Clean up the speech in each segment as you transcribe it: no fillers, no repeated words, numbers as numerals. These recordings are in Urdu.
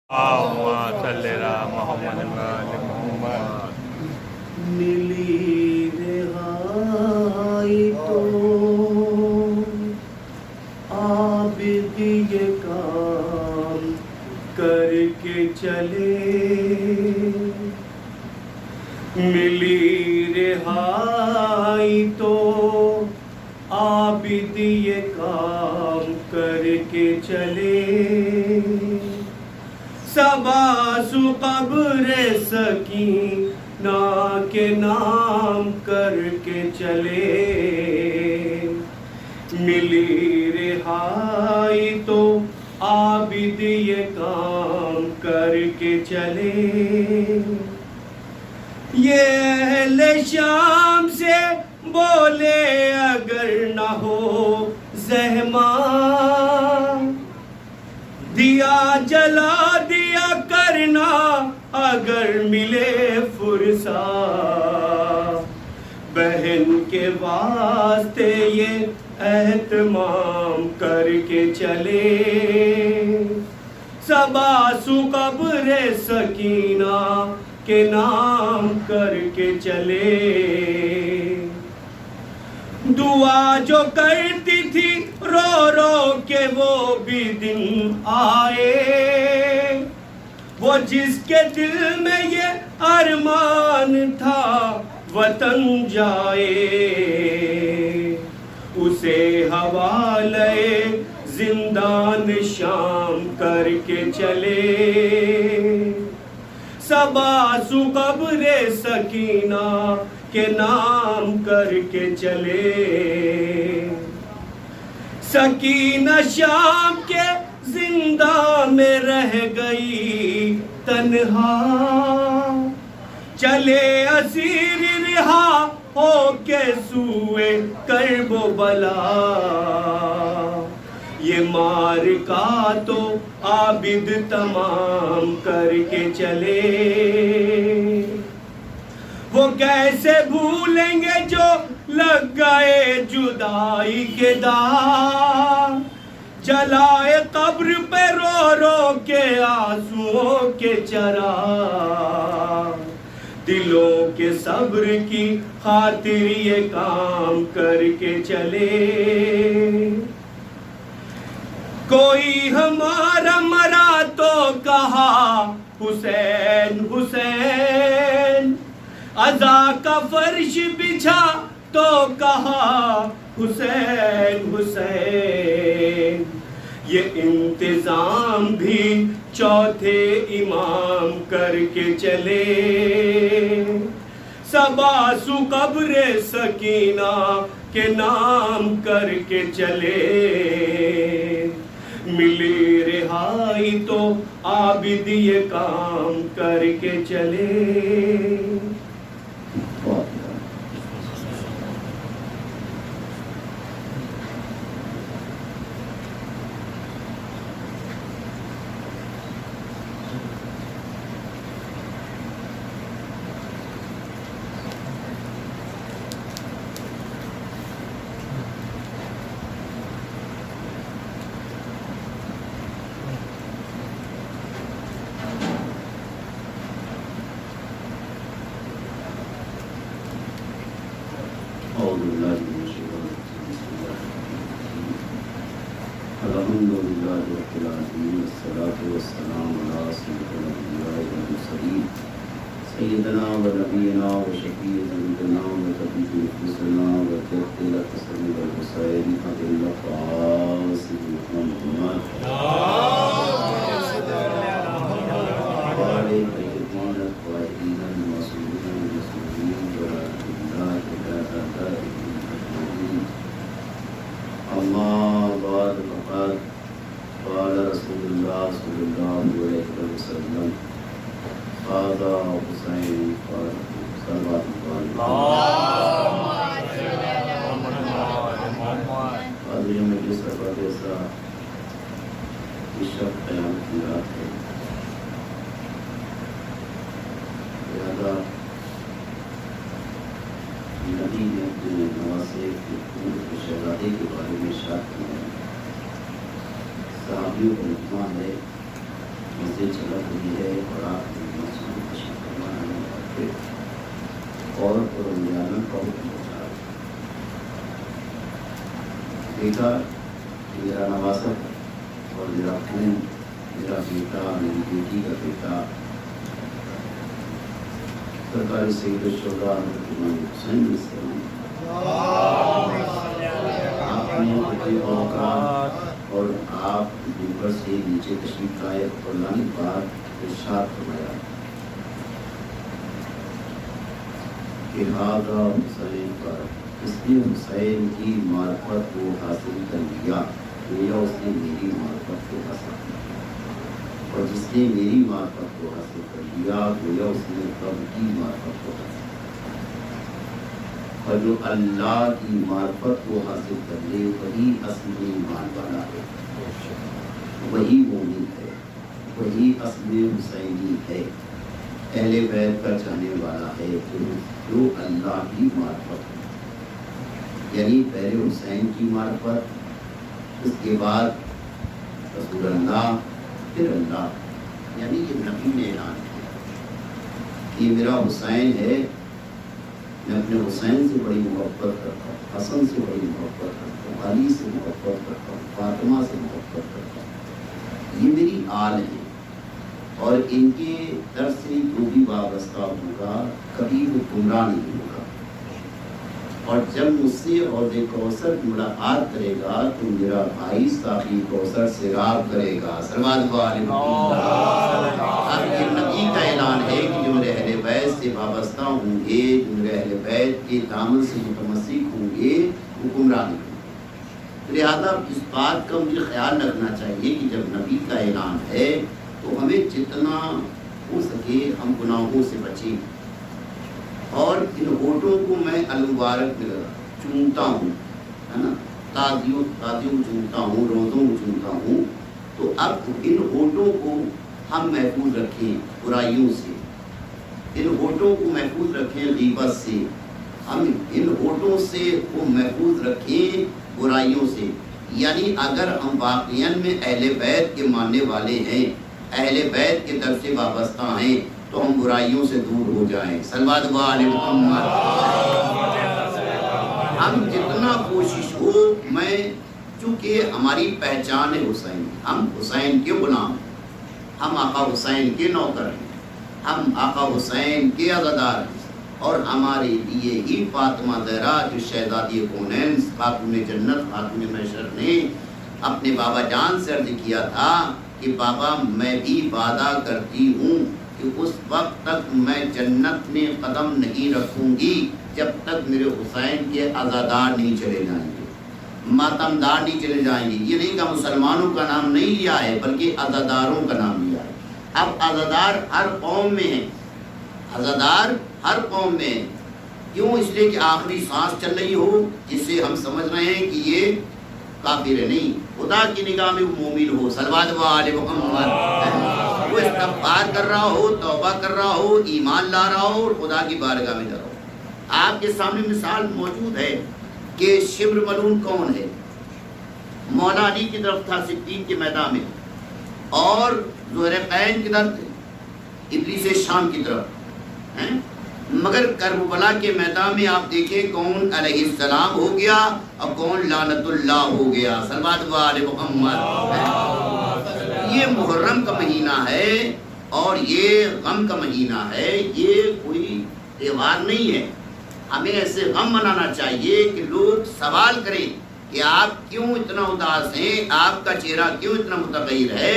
اللهم صل على محمد وآل محمد۔ ملی رہائی تو عابد یہ کام کر کے چلے، ملی رہائی تو عابد یہ کام کر کے چلے، سباسو قبر سکینہ کے نام کر کے چلے، ملی رہائی تو عابد یہ کام کر کے چلے۔ یہ اہل شام سے بولے اگر نہ ہو زحمہ، دیا جلا دیا کرنا اگر ملے فرصت، بہن کے واسطے یہ اہتمام کر کے چلے، سباسو قبر سکینہ کے نام کر کے چلے۔ دعا جو کرتی تھی رو رو کے وہ بھی دن آئے، وہ جس کے دل میں یہ ارمان تھا وطن جائے، اسے حوالے زندان شام کر کے چلے، سباسو قبر سکینہ کے نام کر کے چلے۔ سکینہ شام کے زندان میں رہ گئی تنہا، چلے اسیر رہا ہو کے سوئے کرب و بلا، یہ معرکہ تو عابد تمام کر کے چلے، وہ کیسے بھولیں گے جو لگ گئے جدائی کے داغ، جلائے قبر پہ رو رو کے آنسوؤں کے چراغ، دلوں کے صبر کی خاطر یہ کام کر کے چلے، کوئی ہمارا مرا تو کہا حسین حسین، عزا کا فرش بچھا تو کہا حسین حسین، یہ انتظام بھی چوتھے امام کر کے چلے، سباسو قبر سکینہ کے نام کر کے چلے، ملی رہائی تو عابد یہ کام کر کے چلے۔ الحمدللہ رب العالمین، والصلاة والسلام علی سید الانبیاء والمرسلین، سیدنا و نبینا و شفیع ذنوبنا و طبیب نفوسنا و جد القسم والحسین ابی القاسم محمد وآل طیبین الطاہرین المعصومین المسلمین ورحمۃ اللہ اجمعین۔ اما بعد فقد قال رسول اللہ صلی اللہ علیہ وسلم هذا حسین صلوات اللہ مجلس سربت ایسا اس شب قیامت کی رات ہے، لہذا نبی نے اپنے نواسے کے شہزادے کے بارے میں ارشاد کیا ہے، صحابیوں کو لطمان ہے مسجد چلک رہی ہے اور آپ مسجد تشریف فرما رہے ہیں اور رمضان کا حکم پہنچا رہے ہیں. دیکھا کہ میرا نواسا اور میرا خون، میرا بیٹا، میری بیٹی کا بیٹا سرکار سید الشہداء حضرت امام حسین علیہ السلام آپ نے اپنے اوقات اور آپ منبر سے نیچے تشریف لائے اور لانے کے بعد ارشاد فرمایا کہ ہذا حسین پر اس نے حسین کی معرفت کو حاصل کر لیا، گویا اس نے میری معرفت کو حاصل کیا، اور جس نے میری معرفت کو حاصل کر لیا گویا اس نے رب کی معرفت کو حاصل کیا. اور جو اللہ کی معرفت کو حاصل کر لے وہی اصل ایمان والا ہے، وہی مومن ہے، وہی اصل حسینی ہے، اہل بیت کا چاہنے والا ہے جو اللہ کی معرفت ہے. یعنی پہلے حسین کی معرفت، اس کے بعد رسول اللہ، پھر اللہ. یعنی یہ نبی نے اعلان کیا کہ میرا حسین ہے، میں اپنے حسین سے بڑی محبت کرتا ہوں، حسن سے بڑی محبت کرتا ہوں، علی سے محبت کرتا ہوں، فاطمہ سے محبت کرتا ہوں. یہ میری آل ہیں اور ان کے در سے جو بھی وابستہ ہوگا کبھی وہ گمراہ نہیں ہوگا. اور جب مجھ سے عہد کوثر ملاقات کرے گا تو میرا بھائی ساقی کوثر سے راب کرے گا. صلوات علیہ. اب یہ نبی کا اعلان ہے کہ جو میرے اہل بیت سے وابستہ ہوں گے، جو میرے اہل بیت کے دامن سے متمسک ہوں گے، وہ گمراہ نہیں ہوں گے. لہٰذا اس بات کا مجھے خیال رکھنا چاہیے کہ جب نبی کا اعلان ہے تو ہمیں جتنا ہو سکے ہم گناہوں سے بچیں. اور ان ہوٹوں کو میں المبارک چومتا ہوں، ہے نا، تازیوں چومتا ہوں، روزوں کو چومتا ہوں. تو اب ان ہوٹوں کو ہم محفوظ رکھیں برائیوں سے، ان ہوٹوں کو محفوظ رکھیں غیبت سے، ہم ان ہوٹوں سے کو محفوظ رکھیں برائیوں سے. یعنی اگر ہم واقعاً میں اہل بیت کے ماننے والے ہیں، اہل بیت کے در سے وابستہ ہیں، تو ہم برائیوں سے دور ہو جائیں. صلوات علیہ محمد. ہم جتنا کوشش ہو، میں چونکہ ہماری پہچان ہے حسین، ہم حسین کے غلام ہیں، ہم آقا حسین کے نوکر ہیں، ہم آقا حسین کے عزادار ہیں. اور ہمارے لیے ہی فاطمہ زہرا جو شہزادی کونین خاتون جنت خاتون محشر نے اپنے بابا جان سے عرض کیا تھا کہ بابا میں بھی وعدہ کرتی ہوں کہ اس وقت تک میں جنت میں قدم نہیں رکھوں گی جب تک میرے حسین کے عزادار نہیں چلے جائیں گے، ماتمدار نہیں چلے جائیں گے. یہ نہیں کہ مسلمانوں کا نام نہیں لیا ہے بلکہ عزاداروں کا نام لیا ہے. اب عزادار ہر قوم میں ہیں، عزادار ہر قوم میں ہیں. کیوں؟ اس لیے کہ آخری سانس چل رہی ہو جس سے ہم سمجھ رہے ہیں کہ یہ کافر ہے، نہیں، خدا کی نگاہ میں وہ مومن ہو. صلوات علیہ محمد. وہ استغفار کر رہا ہو، توبہ کر رہا ہو، ایمان لا رہا ہو اور خدا کی بارگاہ میں جا رہا ہو. آپ کے سامنے مثال موجود ہے کہ شبر ملعون کون ہے. مولا علی کی طرف تھا صدیق کے میدان میں، اور ذوالقین کی طرف ابلیس شام کی طرف ہیں. مگر کربلا کے میدان میں آپ دیکھیں کون علیہ السلام ہو گیا اور کون لعنت اللہ ہو گیا. صلوات علیہ محمد. یہ محرم کا مہینہ ہے اور یہ غم کا مہینہ ہے، یہ کوئی تہوار نہیں ہے. ہمیں ایسے غم منانا چاہیے کہ لوگ سوال کریں کہ آپ کیوں اتنا اداس ہیں، آپ کا چہرہ کیوں اتنا متغیر ہے،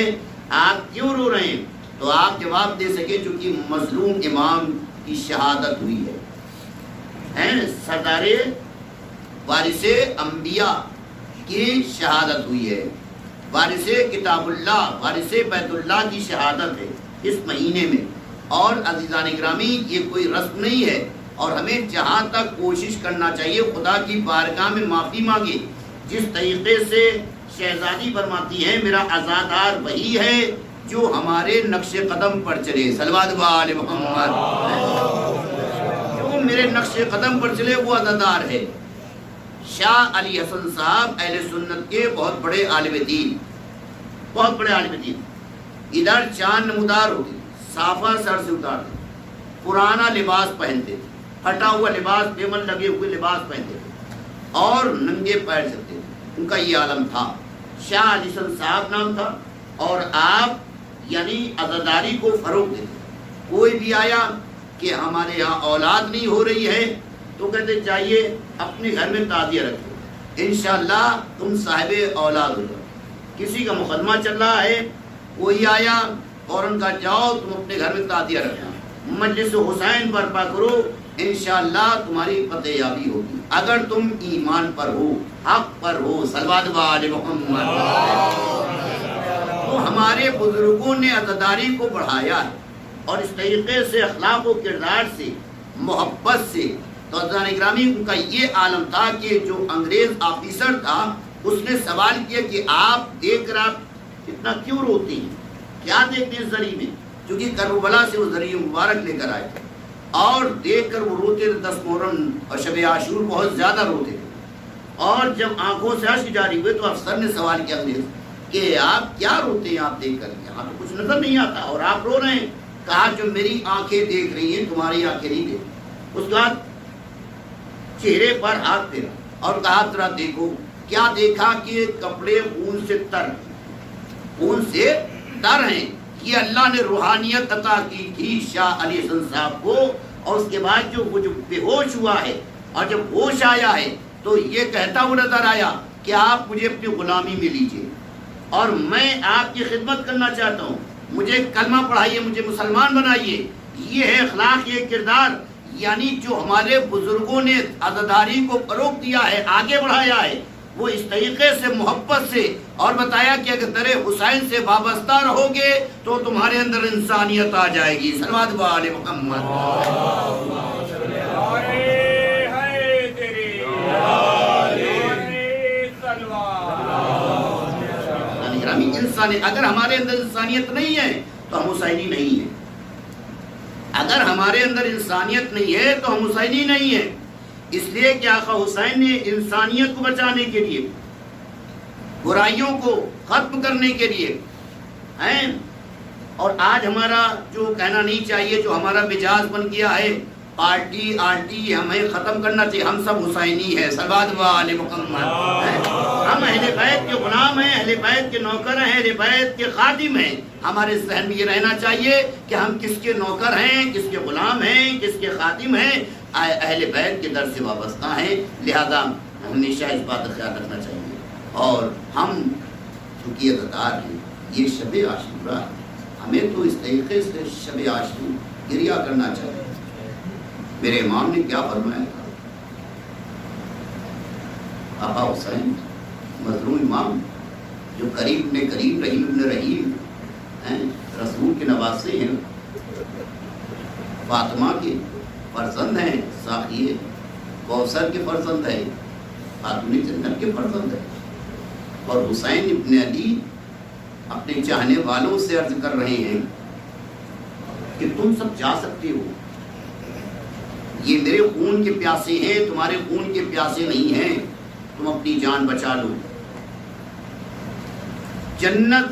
آپ کیوں رو رہے ہیں. تو آپ جواب دے سکے چونکہ مظلوم امام کی شہادت ہوئی ہے، سردار وارث انبیاء کی شہادت ہوئی ہے، وارث کتاب اللہ، وارث بیت اللہ کی شہادت ہے اس مہینے میں. اور عزیزان گرامی یہ کوئی رسم نہیں ہے، اور ہمیں جہاں تک کوشش کرنا چاہیے خدا کی بارگاہ میں معافی مانگے. جس طریقے سے شہزادی فرماتی ہے میرا عزادار وہی ہے جو ہمارے نقش قدم پر چلے. صلوات علیہ محمد. جو میرے نقش قدم پر چلے وہ عزادار ہے. شاہ علی حسن صاحب اہل سنت کے بہت بڑے عالم دین، بہت بڑے عالم دین. ادھر چاند نمودار ہوتی تھی، صافہ سر سے اتارتے، پرانا لباس پہنتے تھے، پھٹا ہوا لباس، پیمن لگے ہوئے لباس پہنتے تھے اور ننگے پیر چلتے تھے. ان کا یہ عالم تھا. شاہ علی حسن صاحب نام تھا اور آپ یعنی عزاداری کو فروغ دیتے. کوئی بھی آیا کہ ہمارے یہاں اولاد نہیں ہو رہی ہے تو کہتے چاہیے اپنے گھر میں تعزیہ رکھو، انشاءاللہ تم صاحب اولاد ہو جاؤ. کسی کا مقدمہ چل رہا ہے، کوئی آیا فوراً کا جاؤ تم اپنے گھر میں تعزیہ رکھنا، مجلس حسین برپا کرو، انشاءاللہ تمہاری فتح یابی ہوگی اگر تم ایمان پر ہو، حق پر ہو. صلوات علی محمد. تو ہمارے بزرگوں نے عزاداری کو بڑھایا ہے اور اس طریقے سے اخلاق و کردار سے، محبت سے. تو عزیزان گرامی ان کا یہ عالم تھا کہ جو انگریز آفیسر تھا اس نے سوال کیا کہ آپ دیکھ کر آپ اتنا کیوں روتے ہیں، کیا دیکھتے ہیں زری میں؟ کیونکہ کربلا سے وہ زری مبارک لے کر آئے تھے اور دیکھ کر وہ روتے تھے. 10 محرم اور شب عاشور بہت زیادہ روتے تھے. اور جب آنکھوں سے اشک جاری ہوئے تو افسر نے سوال کیا انگریز کہ آپ کیا روتے ہیں، آپ دیکھ کر یہاں تو کچھ نظر نہیں آتا اور آپ رو رہے ہیں. کہا جو میری آنکھیں دیکھ رہی ہیں تمہاری آنکھیں نہیں دیکھ. اس کے بعد چہرے پر ہاتھ پھیرا اور کہا ذرا دیکھو. کیا دیکھا کہ کپڑے خون سے تر ہیں. یہ اللہ نے روحانیت عطا کی تھی شاہ علی حسن صاحب کو. اور اس کے بعد جو بے ہوش ہوا ہے اور جب ہوش آیا ہے تو یہ کہتا ہوا نظر آیا کہ آپ مجھے اپنی غلامی میں لیجئے اور میں آپ کی خدمت کرنا چاہتا ہوں، مجھے کلمہ پڑھائیے، مجھے مسلمان بنائیے. یہ ہے اخلاق، یہ کردار، یعنی جو ہمارے بزرگوں نے عزاداری کو فروغ دیا ہے، آگے بڑھایا ہے، وہ اس طریقے سے محبت سے. اور بتایا کہ اگر در حسین سے وابستہ رہو گے تو تمہارے اندر انسانیت آ جائے گی. صلوات علی محمد. اگر ہمارے اندر انسانیت نہیں ہے تو ہم حسینی نہیں ہیں. اگر ہمارے اندر انسانیت نہیں ہے تو ہم حسینی نہیں ہیں. اس لیے کہ آقا حسین نے انسانیت کو بچانے کے لیے، برائیوں کو ختم کرنے کے لیے ہیں. اور آج ہمارا جو کہنا نہیں چاہیے، جو ہمارا مزاج بن گیا ہے، پارٹی آرٹی ہمیں ختم کرنا چاہیے. ہم سب حسینی ہیں. صلوات علی محمد. ہم اہل بیت کے غلام ہیں، اہل بیت کے نوکر ہیں، اہل بیت کے خادم ہیں. ہمارے ذہن میں یہ رہنا چاہیے کہ ہم کس کے نوکر ہیں، کس کے غلام ہیں، کس کے خادم ہیں، اہل بیت کے در سے وابستہ ہیں. لہذا ہمیشہ اس بات کا خیال رکھنا چاہیے. اور ہم چونکہ عزادار ہیں، یہ شب عاشورہ ہے، ہمیں تو اس طریقے سے شب عاشور گریہ کرنا چاہیے. میرے امام نے کیا فرمایا تھا؟ آقا حسین مظلوم امام جو قریب نے قریب، رحیم ابن رحیم ہیں، رسول کے نواسے ہیں، فاطمہ کے فرزند ہیں، ساقیہ کوثر کے فرزند ہیں، خاتون جنت کے فرزند ہیں. اور حسین ابن علی اپنے چاہنے والوں سے عرض کر رہے ہیں کہ تم سب جا سکتے ہو، یہ میرے خون کے پیاسے ہیں، تمہارے خون کے پیاسے نہیں ہیں، تم اپنی جان بچا لو. جنت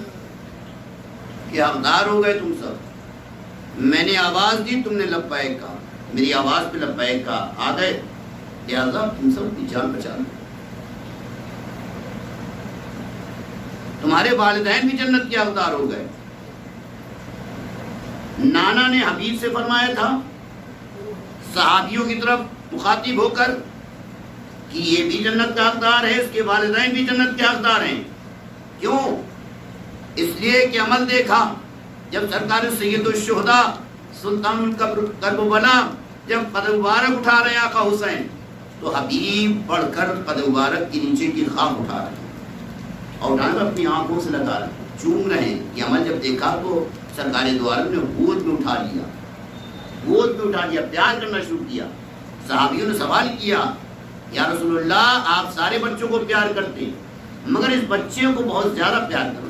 کے حقدار ہو گئے تم سب. میں نے آواز دی، تم نے لبیک کہا، میری آواز پہ لبیک کہا، آ گئے، لہذا تم سب اپنی جان بچا لو. تمہارے والدین بھی جنت کے حقدار ہو گئے. نانا نے حبیب سے فرمایا تھا صحابیوں کی طرف مخاطب ہو کر کہ یہ بھی جنت کا حقدار ہے، اس کے والدین بھی جنت کے حقدار ہیں. کیوں؟ اس لیے کہ عمل دیکھا. جب سرکار سید الشہداء سلطان کربلا جب قد مبارک اٹھا رہے ہیں آقا حسین، تو حبیب پڑھ کر قد مبارک کے نیچے کی خاک اٹھا رہے ہیں اور اٹھانا اپنی آنکھوں سے لگا رہے ہیں، چوم رہے ہیں. یہ عمل جب دیکھا تو سرکار دو عالم نے گود میں اٹھا لیا، گود میں اٹھا لیا، پیار کرنا شروع کیا. صحابیوں نے سوال کیا یا رسول اللہ آپ سارے بچوں کو پیار کرتے ہیں مگر اس بچے کو بہت زیادہ پیار کرو.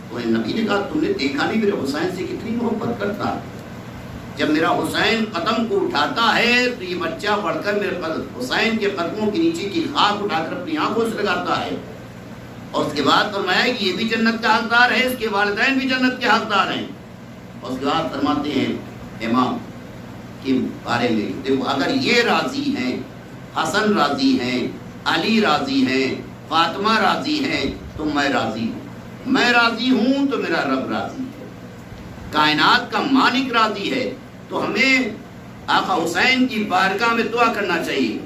تو نبی نے کہا تم نے دیکھا نہیں میرے حسین سے کتنی محبت کرتا ہے. جب میرا حسین قدم کو اٹھاتا ہے تو یہ بچہ بڑھ کر میرے حسین کے قدموں کے نیچے کی خاک اٹھا کر اپنی آنکھوں سے لگاتا ہے. اور اس کے بعد فرمایا کہ یہ بھی جنت کا حقدار ہے، اس کے والدین بھی جنت کے حقدار ہیں. اور اس کے بعد فرماتے ہیں امام کے بارے میں، دیکھو اگر یہ راضی ہیں، حسن راضی ہیں، علی راضی ہیں، فاطمہ راضی ہیں، تو میں راضی ہوں. میں راضی ہوں تو میرا رب راضی ہے، کائنات کا مالک راضی ہے. تو ہمیں آقا حسین کی بارگاہ میں دعا کرنا چاہیے،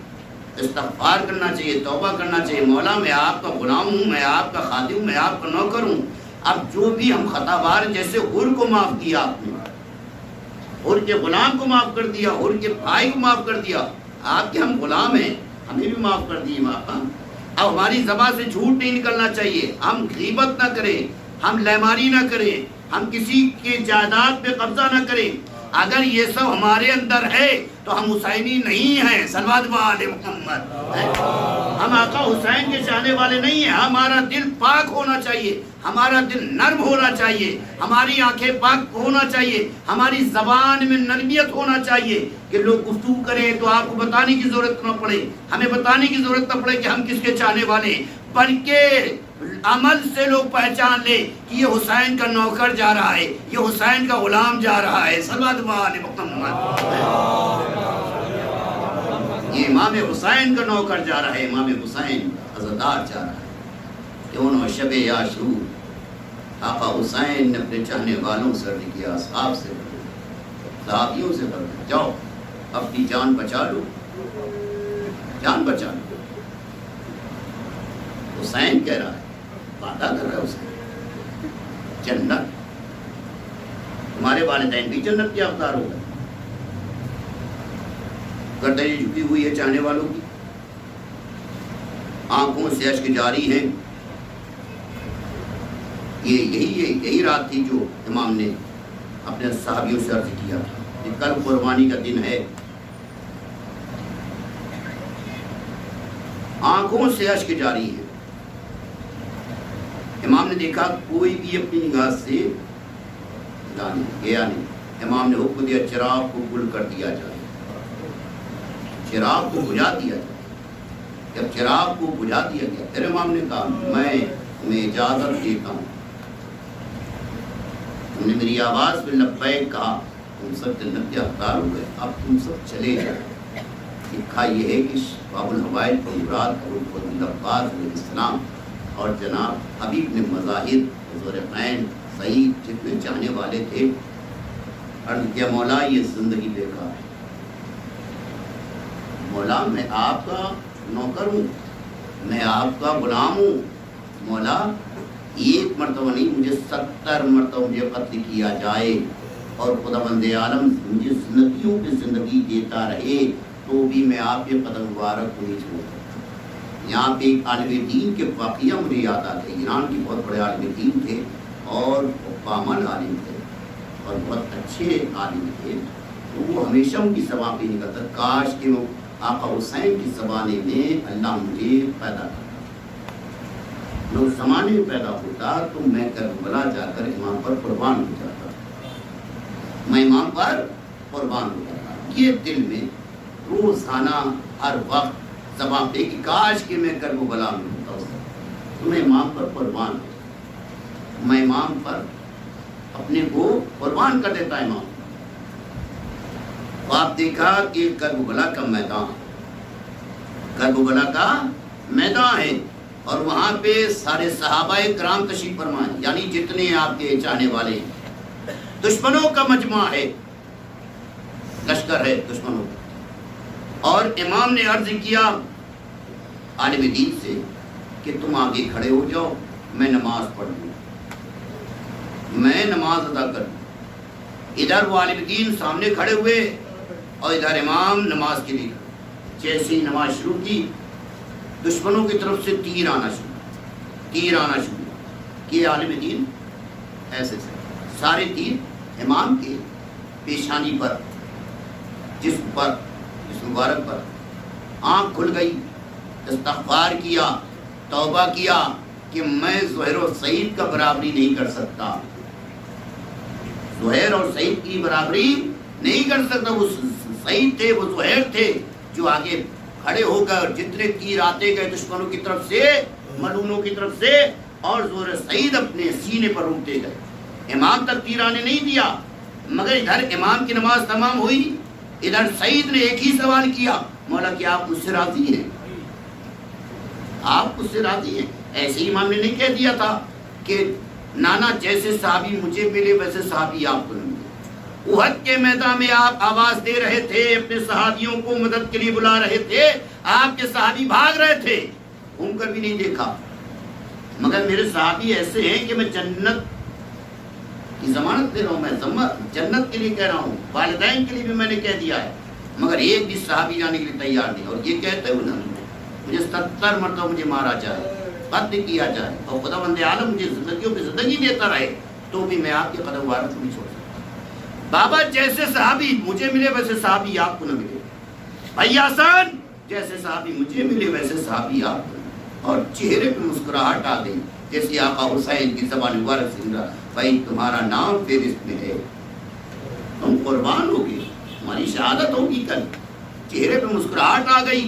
استغفار کرنا چاہیے، توبہ کرنا چاہیے. مولا میں آپ کا غلام ہوں، میں آپ کا خادم ہوں، میں آپ کا نوکر ہوں. اب جو بھی ہم خطا بار، جیسے حر کو معاف کیا آپ نے، حر کے غلام کو معاف کر دیا، حر کے بھائی کو معاف کر دیا، آپ کے ہم غلام ہیں، ہمیں بھی معاف کر دیے. اب ہماری زبان سے جھوٹ نہیں نکلنا چاہیے، ہم غیبت نہ کریں، ہم لیماری نہ کریں، ہم کسی کے جائیداد پہ قبضہ نہ کریں. اگر یہ سب ہمارے اندر ہے تو ہم حسینی نہیں ہیں. صلوات علی محمد. ہم آقا حسین کے چاہنے والے نہیں ہیں. ہمارا دل پاک ہونا چاہیے، ہمارا دل نرم ہونا چاہیے، ہماری آنکھیں پاک ہونا چاہیے، ہماری زبان میں نرمیت ہونا چاہیے کہ لوگ گفتگو کریں تو آپ کو بتانے کی ضرورت نہ پڑے، ہمیں بتانے کی ضرورت نہ پڑے کہ ہم کس کے چاہنے والے ہیں، بلکہ عمل سے لوگ پہچان لے کہ یہ حسین کا نوکر جا رہا ہے، یہ حسین کا غلام جا رہا ہے. صلوات علی محمد. یہ امام حسین کا نوکر جا رہا ہے، امام حسین عزادار جا رہا ہے. کیوں نہ شب عاشور آقا حسین نے اپنے چاہنے والوں سے عرض کیا، اصحاب سے، صحابیوں سے فرمایا جاؤ اپنی جان بچا لو، جان بچا لو. حسین کہہ رہا ہے، وعدہ کر رہا ہے اس نے جنت، تمہارے والدین بھی جنت کے حقدار ہو گئے. گردنیں جھکی ہوئی ہے چاہنے والوں کی، آنکھوں سے اشک جاری ہیں. یہی رات تھی جو امام نے اپنے صحابیوں سے عرض کیا تھا کہ کل قربانی کا دن ہے. آنکھوں سے اشک جاری ہے. امام نے دیکھا کوئی بھی اپنی نگاہ سے گیا نہیں. امام نے حکم دیا چراغ کو گل کر دیا جائے، چراغ کو بجھا دیا جائے. جب چراغ کو بجھا دیا گیا پھر امام نے کہا میں تمہیں اجازت دیتا ہوں. تم نے میری آواز پہ لبیک کہا، تم سب جنت کے حقدار ہو گئے، اب تم سب چلے جائے. لکھا یہ ہے کہ باب الحوائل پر مراد عباس علیہ السلام اور جناب حبیب نے مظاہر حضورین سعید جتنے چاہنے والے تھے عرض کیا مولا یہ زندگی بیکار ہے، مولا میں آپ کا نوکر ہوں، میں آپ کا غلام ہوں، مولا ایک مرتبہ نہیں مجھے 70 مرتبہ مجھے قتل کیا جائے اور خداوند عالم مجھے زندگیوں پہ زندگی دیتا رہے تو بھی میں آپ کے قدم مبارک کو نہیں چھوڑ سکتا. یہاں پہ ایک عالم دین کے واقعہ مجھے یاد آتے. ایران کے بہت بڑے عالم دین تھے اور پامل عالم تھے اور بہت اچھے عالم تھے. تو وہ ہمیشہ ان کی زبان پہ نکلتا کاش کہ وہ آقا حسین کی زبانے میں اللہ مجھے پیدا کرتا، لوگ زمانے میں پیدا ہوتا تو میں کربلا جا کر امام پر قربان ہو جاتا، میں امام پر قربان ہو جاتا. یہ دل میں روزانہ ہر وقت زبان پہ کہ کاش کہ میں کربلا میں ہوتا تو میں امام پر قربان ہوتا، میں امام پر اپنے کو قربان کر دیتا. امام آپ دیکھا کہ کربلا کا میدان، کربلا کا میدان ہے اور وہاں پہ سارے صحابہ کرام تشریف فرما ہیں، یعنی جتنے آپ کے چاہنے والے ہیں. دشمنوں کا مجمع ہے، لشکر ہے دشمنوں کا. اور امام نے عرض کیا عالم دین سے کہ تم آگے کھڑے ہو جاؤ، میں نماز پڑھ لوں، میں نماز ادا کر لوں. ادھر وہ عالم دین سامنے کھڑے ہوئے اور ادھر امام نماز کے لیے. جیسے ہی نماز شروع کی دشمنوں کی طرف سے تیر آنا شروع کہ عالم دین ایسے سارے تیر امام کے پیشانی پر، جسم پر، جسم مبارک پر. آنکھ کھل گئی، استغفار کیا، توبہ کیا کہ میں زہیر اور سعید کا برابری نہیں کر سکتا، زہیر اور سعید کی برابری نہیں کر سکتا. وہ سعید تھے، وہ زہیر تھے جو آگے کھڑے ہو کر جتنے تیر آتے گئے دشمنوں کی طرف سے ملونوں کی طرف سے اور زہر سعید اپنے سینے پر روکتے گئے. امام تک تیر آنے نہیں دیا، مگر ادھر امام کی نماز تمام ہوئی، ادھر سعید نے ایک ہی سوال کیا، مولا کیا آپ مجھ سے راضی ہیں؟ آپ مجھ سے راضی ہیں؟ ایسے امام نے نہیں کہہ دیا تھا کہ نانا جیسے صحابی مجھے ملے ویسے صحابی آپ کو نہیں ملے. احد کے میدان میں آپ آواز دے رہے تھے، اپنے صحابیوں کو مدد کے لیے بلا رہے تھے، آپ کے صحابی بھاگ رہے تھے، گھوم کر بھی نہیں دیکھا. مگر میرے صحابی ایسے ہیں کہ میں جنت کی ضمانت دے رہا ہوں، میں جنت کے لیے کہہ رہا ہوں، والدین کے لیے بھی میں نے کہہ دیا ہے، مگر ایک بھی صحابی جانے کے لیے تیار نہیں. اور یہ کہتے ہوئے مجھے 70 مرتبہ مجھے مارا جائے، قتل کیا جائے، اور خدا بند عالم مجھے زندگیوں پہ زندگی دیتا رہے، تو بھی میں آپ کے قدم مبارک کو نہیں چھوڑ سکتا. بابا جیسے صحابی مجھے ملے ویسے صحابی آپ کو نہ ملے. بھائی آسان جیسے صحابی مجھے ملے ویسے صحابی آپ کو. اور چہرے پہ مسکراہٹ آ گئی، جیسے آقا حسین کی زبان مبارک سے نکلا، بھائی تمہارا نام فہرست میں ہے، تم قربان ہوگی، تمہاری شہادت ہوگی کل. چہرے پہ مسکراہٹ آ گئی،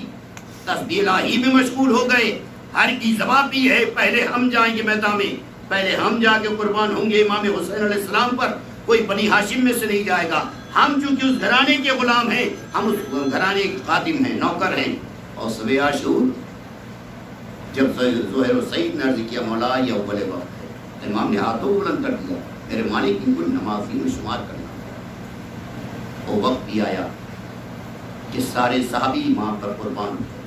تسبیح الہی میں مشغول ہو گئے. ہر کی زبان بھی ہے، پہلے ہم جائیں گے میدان میں، پہلے ہم جا کے قربان ہوں گے امام حسین علیہ السلام پر. کوئی بنی ہاشم میں سے نہیں جائے گا. ہم چونکہ اس گھرانے کے غلام ہیں، ہم اس گھرانے کے خادم ہیں، نوکر ہیں. اور صبح عاشور جب زہر و سعید نے عرض کیا مولا یہ اول وقت ہے، امام نے ہاتھوں بلند کر دیا، میرے مالک ان کو نمازی میں شمار کرنا. وہ وقت بھی آیا کہ سارے صحابی وہاں پر قربان ہوئے.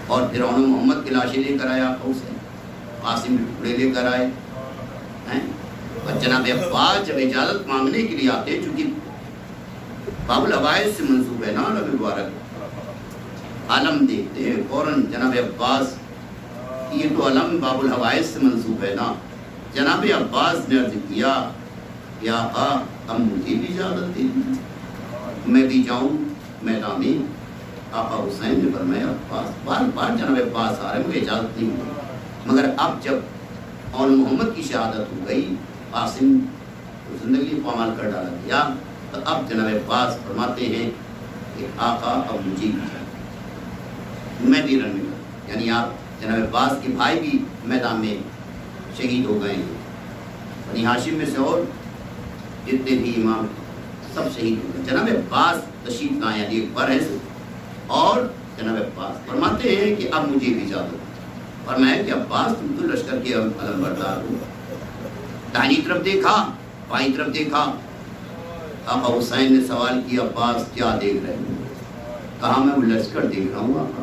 اور فرعون محمد کی لاشیں لے کر آیا حسین، قاسم کے ٹکڑے لے کر آئے. اور جناب عباس جب اجازت مانگنے کے لیے آتے، چونکہ باب الحوائج سے منسوب ہے نا نبی مبارک، علم دیکھتے ہیں فوراً جناب عباس، یہ تو علم باب الحوائج سے منسوب ہے نا. جناب عباس نے عرض کیا یا آقا اب مجھے بھی اجازت دے دی، میں بھی جاؤں میدان میں. آقا حسین نے فرمایا عباس، بار بار جناب عباس آ رہے ہیں، مجھے اجازت نہیں ہوئی. مگر اب جب اور محمد کی شہادت ہو گئی، قاسم زندگی پامال کر ڈالا گیا، تو اب جناب عباس فرماتے ہیں کہ آقا اب مجھے بھی جانا، میں بھی رن میں گیا. یعنی آپ جناب عباس کے بھائی بھی میدان میں شہید ہو گئے ہیں. بنی ہاشم میں سے اور جتنے بھی امام سب شہید ہو گئے. جناب عباس تشریف لائے علی اکبر ہے اور جناب عباس فرماتے ہیں کہ اب مجھے بھی اجازت. فرمایا کہ عباس تم تو لشکر کے علم بردار ہو. دائیں طرف دیکھا، بائیں طرف دیکھا. آقا حسین نے سوال کیا عباس کیا دیکھ رہے ہو؟ کہا میں وہ لشکر دیکھ رہا ہوں آقا،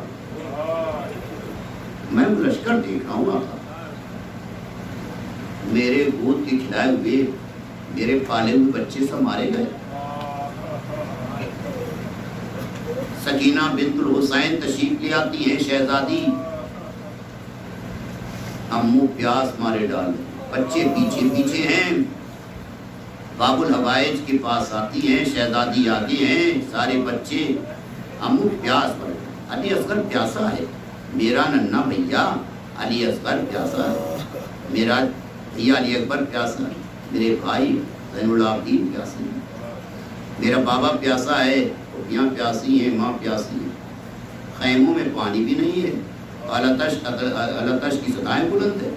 میں وہ لشکر دیکھ رہا ہوں آقا. میرے گود کے کھلائے ہوئے میرے پالے ہوئے بچے سب مارے گئے. سکینہ بنت الحسین تشریف لے آتی ہیں، شہزادی، امو پیاس مارے ڈال، بچے پیچھے پیچھے ہیں. باب الحوائج کے پاس آتی ہیں، شہزادی آتی ہیں، سارے بچے، امو پیاس مارے. علی اصغر پیاسا ہے، میرا ننھا بھیا علی اصغر پیاسا ہے، میرا بھیا علی اکبر پیاسا ہے، میرے بھائی زین العابدین پیاسے ہیں، میرا بابا پیاسا ہے، پھوپھیاں پیاسی ہیں، ماں پیاسی ہیں. خیموں میں پانی بھی نہیں ہے، الاتش کی صدائیں بلند ہے.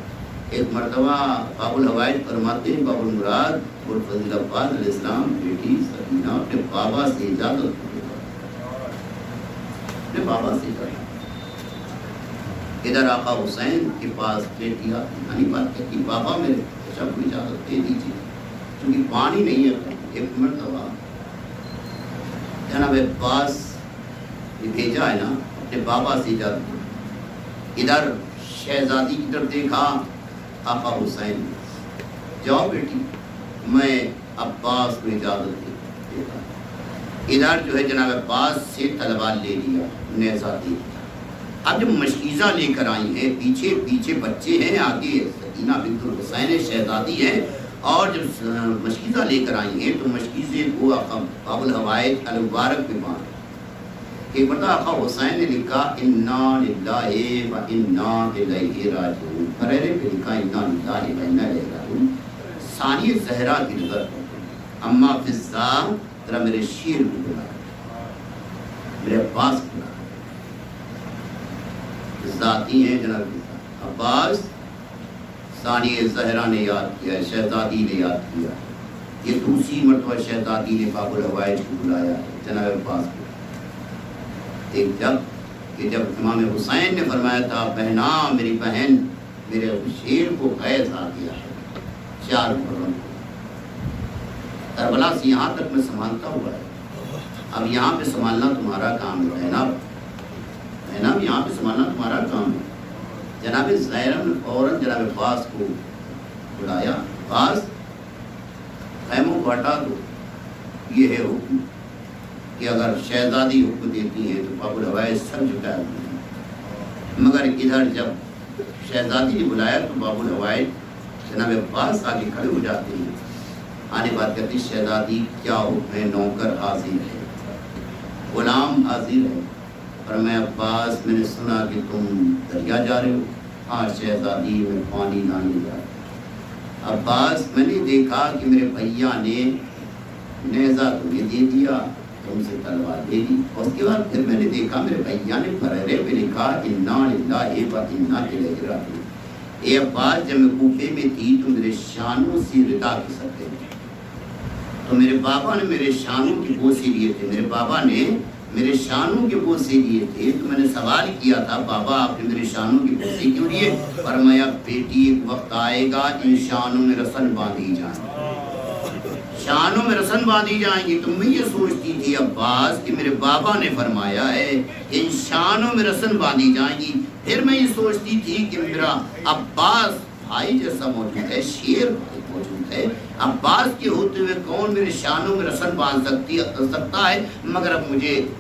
ایک مرتبہ باب الحوائج فرماتے ہیں باب المراد اور فضل عباس علیہ السلام بیٹی سکینہ اپنے بابا سے اجازت، اپنے بابا سے اجازت. ادھر آقا حسین کے پاس بیٹی آتی بات کہتی بابا میرے سب کو اجازت دے دیجیے کیونکہ پانی نہیں ہے. ایک مرتبہ جناب عباس نے بھیجا ہے نا اپنے بابا سے اجازت. ادھر شہزادی کی طرف دیکھا، آقا حسین جاؤ بیٹی میں عباس کو اجازت دیتا. ادھر جو ہے جناب عباس سے تلوار لے لیا، نیزہ دے. اب جب مشکیزہ لے کر آئی ہیں، پیچھے پیچھے بچے ہیں، آگے سکینہ بنت الحسین شہزادی ہیں، اور جب مشکیزہ لے کر آئی ہیں تو مشکیزے کو آقا باب الحوائج المبارک پہ باندھ. ایک مرتبہ آقا حسین نے لکھا انا للہ و انا الیہ راجعون، پرہرے پہ لکھا انا للہ و انا الیہ راجعون. ثانی زہرا کی نظر اما فضا ذرا میرے شیر کو بلا، میرے عباس کو بلا. ذاتی ہیں جناب عباس ثانی زہرا نے یاد کیا ہے، شہزادی نے یاد کیا ہے، یہ دوسری مرتبہ شہزادی نے باب الحوائج کو بلایا ہے جناب عباس کو۔ ایک جب امام حسین نے فرمایا تھا بہنا میری بہن میرے شیر کو قید آ گیا ہے 4 محرم کو، کربلا سے یہاں تک میں سنبھالتا ہوا ہے، اب یہاں پہ سنبھالنا تمہارا کام ہے جناب، یہاں پہ سنبھالنا تمہارا کام ہے۔ جناب زہرا نے فوراً جناب عباس کو بلایا، عباس خیموں کو ہٹا دو، یہ ہے حکم کہ اگر شہزادی حکم دیتی ہیں تو باب الحوائج سر جھکائے ہوئے ہیں، مگر ادھر جب شہزادی نے بلایا تو باب الحوائج جناب عباس آگے کھڑے ہو جاتے ہیں، آنے بات کرتی شہزادی کیا حکم ہے؟ نوکر حاضر ہے، غلام حاضر ہے۔ پر میں عباس میں نے سنا کہ تم دریا جا رہے ہو۔ ہاں شہزادی میں پانی لانے جا رہا ہوں۔ عباس میں نے دیکھا کہ میرے بھیا نے نیزہ تمہیں دے دیا، تم سے تلوار دے دی، اور اس کے بعد پھر میں نے دیکھا میرے بھیا نے پرہرے پہ لکھا انا للہ و انا الیہ راجعون۔ اے عباس جب میں کوفے میں تھی تو میرے شانوں سے ردا کی سکتے تھے، تو میرے بابا نے میرے شانوں کے بوسے لیے تھے، میرے بابا نے میرے شانوں کے بوسے لیے تھے، تو میں نے سوال کیا تھا بابا آپ نے میرے شانوں کے بوسے کیوں لیے؟ فرمایا بیٹی ایک وقت آئے گا ان شانوں میں رسن باندھی جائیں گی، شانوں میں رسن باندھی جائیں گی۔ تو میں یہ سوچتی تھی عباس کہ میرے بابا نے فرمایا ہے کہ ان شانوں میں رسن باندھی جائیں گی، پھر میں یہ سوچتی تھی کہ میرا عباس بھائی جیسا موجود ہے، شیر موجود ہے، عباس کے ہوتے ہوئے کون میرے شانوں میں رسن باندھ سکتا ہے؟ مگر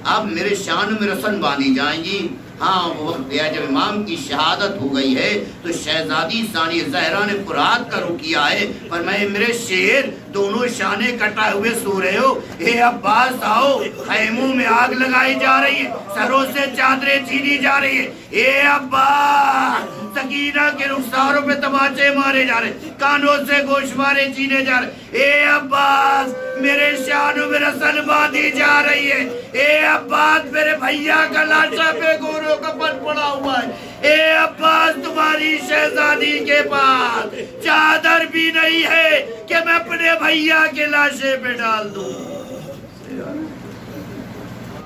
اب میرے شانوں میں رسن باندھی جائیں گی۔ ہاں وہ وقت گیا جب امام کی شہادت ہو گئی ہے تو شہزادی ثانی زہرا نے فرات کا رخ کیا ہے، فرمایا میرے شیر دونوں شانے کٹائے ہوئے سو رہے ہو، اے عباس آؤ، خیموں میں آگ لگائی جا رہی ہے، سروں سے چادریں چھینی جا رہی ہے، اے عباس سکینہ کے رخساروں پہ تماچے مارے جا رہے، کانوں سے گوشوارے چینے جا رہے، اے عباس میرے شانوں میں رسن باندھی جا رہی ہے، اے عباس میرے بھیا کا لاشا پہ گوروں کا پن پڑا ہوا ہے، اے عباس تمہاری شہزادی کے پاس چادر بھی نہیں ہے کہ میں اپنے بھیا کے لاشے پہ ڈال دوں۔